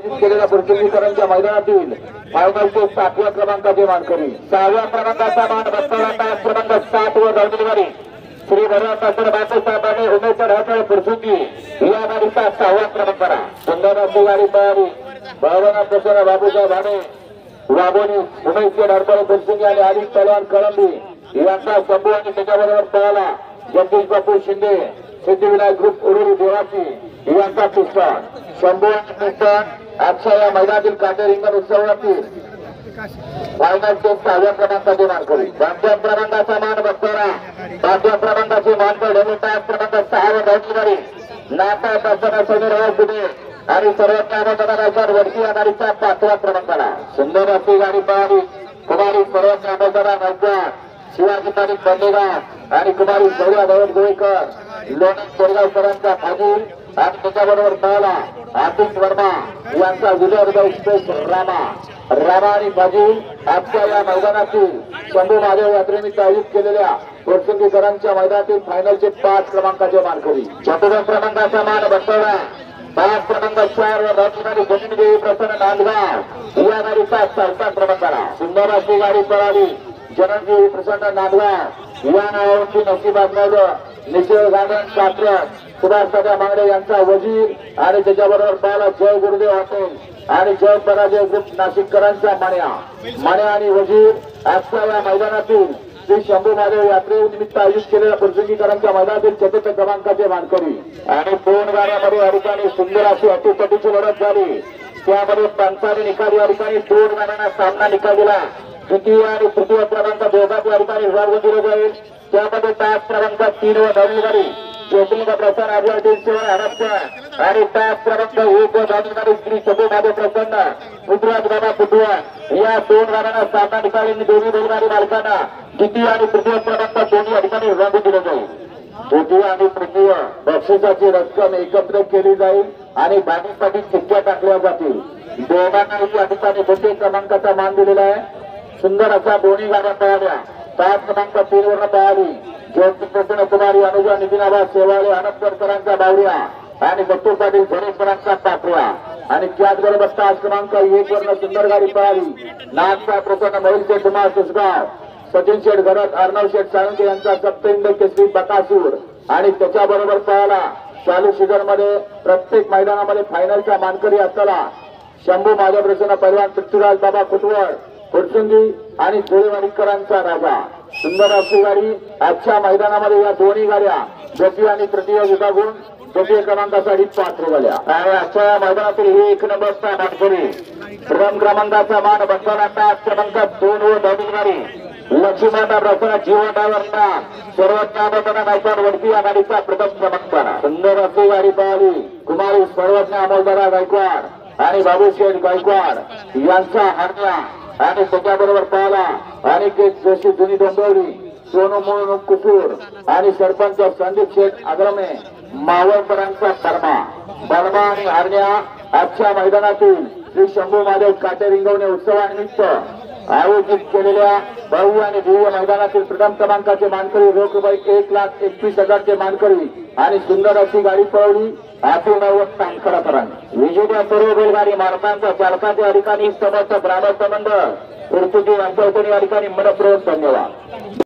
केलेल्या पुरस्कृतीकरांच्या मैदानातील फायनलचे 7व्या क्रमांकाचे मानकरी 6व्या क्रमांकाचा मान बसवला क्रमांक 7 व दौलतवाडी श्री भरत बापूसाहेबांनी उमेदवार हाताळ पुरसुकी या गाडीचा 6वा क्रमांक सुंदर अशी गाडी तयारी भावना प्रसन्न बाबूसाहेब आणि वाबोनी उमेशचे नरपळे पुरसुकी आणि आदित्य पहलवान कळंबी यांचा शंभू आणि त्याच्याबरोबर पळाला जगदीश बापू शिंदे सिद्धिविनायक ग्रुप उरुळी देवाची यांचा पिस्टन शंभू आणि पिस्टन आजच्या या मैदानातील काटे रिंगण उत्सवातील फायनलचे 6व्या क्रमांकाचे मानकरी 5व्या क्रमांकाचा मान बसवला 5व्या क्रमांकाची मानकरी क्रमांक 6 व दौलतवाडी नाता तासना समीर पुणे आणि सर्वोच्च आमदाराच्या वरती आघाडीचा 5वा क्रमांकाला सुंदर अशी गाडी पळाली कुमारी सर्वोच्च आमदार नौका शिवाजी तारीख बंडेगाव आणि कुमारी गौऱ्या दौलत गोळीकर लोणंद कोरगावकरांचा फाजील आणि त्याच्याबरोबर पळाला आतिश वर्मा यांचा विजय हृदय एक्सप्रेस रामा आणि फाजील आजच्या या मैदानातील शंभू महादेव यात्रेनिमित्त आयोजित केलेल्या पुरस्कृतीकरांच्या मैदानातील फायनलचे 5 क्रमांकाचे मानकरी 4व्या क्रमांकाचा मान बसवला 5 क्रमांक 4 व दौलतवाडी गोविंददेवी प्रसन्न नांदगाव या गाडीचा 7वा क्रमांकाला सुंदर अशी गाडी पळाली जननजी प्रसन्न नांदगाव या नावावरती नशीब आजमावलं निश्चय गार्डन शास्त्र सुभाष दादा मांगडे यांचा वजीर आणि त्याच्याबरोबर पाहिला जय गुरुदेव हॉटेल आणि जय पराजय ग्रुप नाशिककरांचा मान्या आणि वजीर आजच्या या मैदानातील श्री शंभू महादेव यात्रेनिमित्त आयोजित केलेल्या पुरस्कृतीकरांच्या मैदानातील 4थ्या क्रमांकाचे मानकरी आणि 2 गाड्यामध्ये या ठिकाणी सुंदर अशी अटीतटीची लढत झाली त्यामध्ये पंचाने निकाल या ठिकाणी 2 गाड्यांना सामना निकाल दिला द्वितीय आणि तृतीय क्रमांक दोघांच्या ठिकाणी विभाग दिले जाईल त्यामध्ये 5 क्रमांक 3 व दौलतवाडी ज्योतिर्लिंग प्रसन्न आदिवासी हडपकर आणि 5 क्रमांक 1 व दौलतवाडी श्री शंभू महादेव प्रसन्न पृथ्वीराज बाबा पुटुआ या 2 गाड्यांना सामना निकाल दोन्ही बैलगाडी मालकांना द्वितीय आणि तृतीय क्रमांक दोन्ही या ठिकाणी विभाग दिले जाईल द्वितीय आणि तृतीय बक्षिसाची रक्कम एकत्र केली जाईल आणि बाणीसाठी चिठ्ठ्या टाकल्या जातील दोघांनाही या ठिकाणी 2 क्रमांकाचा मान दिलेला आहे सुंदर अशा दोन्ही गाड्या पळाल्या 5 क्रमांक 3 वर पळाली ज्योती प्रसन्न कुमारी अनुजा नितीनाबा सेवाळे हडपकरांचा बावड्या आणि बट्टू पाटील झरेकरांचा पाकळा आणि त्याचबरोबर 5 क्रमांक 1 वरनं सुंदर गाडी पळाली नागचा प्रसन्न मोहिल शेठ कुमार सुसगाव सचिन शेठ घरत अर्णव शेठ साळुंके यांचा सप्तहिंद केसरी बकासूर आणि त्याच्याबरोबर पळाला चालू सीझन मध्ये प्रत्येक मैदानामध्ये फायनलचा मानकरी असलेला शंभू महादेव प्रसन्न पहलवान पृथ्वीराज बाबा कुटवळ फुरसुंगी आणि जोळेवाडीकरांचा राजा सुंदर अशी गाडी आजच्या मैदानामध्ये या दोन्ही गाड्या द्वितीय आणि तृतीय विभागून द्वितीय क्रमांकासाठी पात्र झाल्या आणि आजच्या मैदानातील ही 1 नंबरचा मानकरी प्रथम क्रमांकाचा मान बसवला 5 क्रमांक 2 व दौलतवाडी लक्ष्मीमाता प्रसन्न जीवनावरचा सर्वोच्च आमदार नायकवाड वरती आघाडीचा प्रथम क्रमांक सुंदर अशी गाडी पळाली कुमारी सर्वज्ञ अमोलदारा गायकवाड आणि बाबूशेठ गायकवाड यांचा हरण्या आणि त्याच्याबरोबर पाहला अनिकेत जोशी जुनी डोंबिवली सोनू मोनू कुसूर आणि सरपंच संदीप शेठ आग्रमे मावळकरांचा बर्मा आणि हरण्या आजच्या मैदानातील श्री शंभू महादेव काटे रिंगवणे उत्सवानिमित्त आयोजित केलेल्या भव्य आणि दिव्य मैदानातील प्रथम क्रमांकाचे मानकरी रोख रुपये 1,21,000 चे मानकरी आणि सुंदर अशी गाडी पळवली आतून तांकडाकरांनी विजेत्या सर्व बैलगाडी मालकांच्या चालकांच्या अधिकारी समस्त ग्रामस्थ मंडळ पुरतुकी यांच्या या ठिकाणी मनपूर्वक धन्यवाद।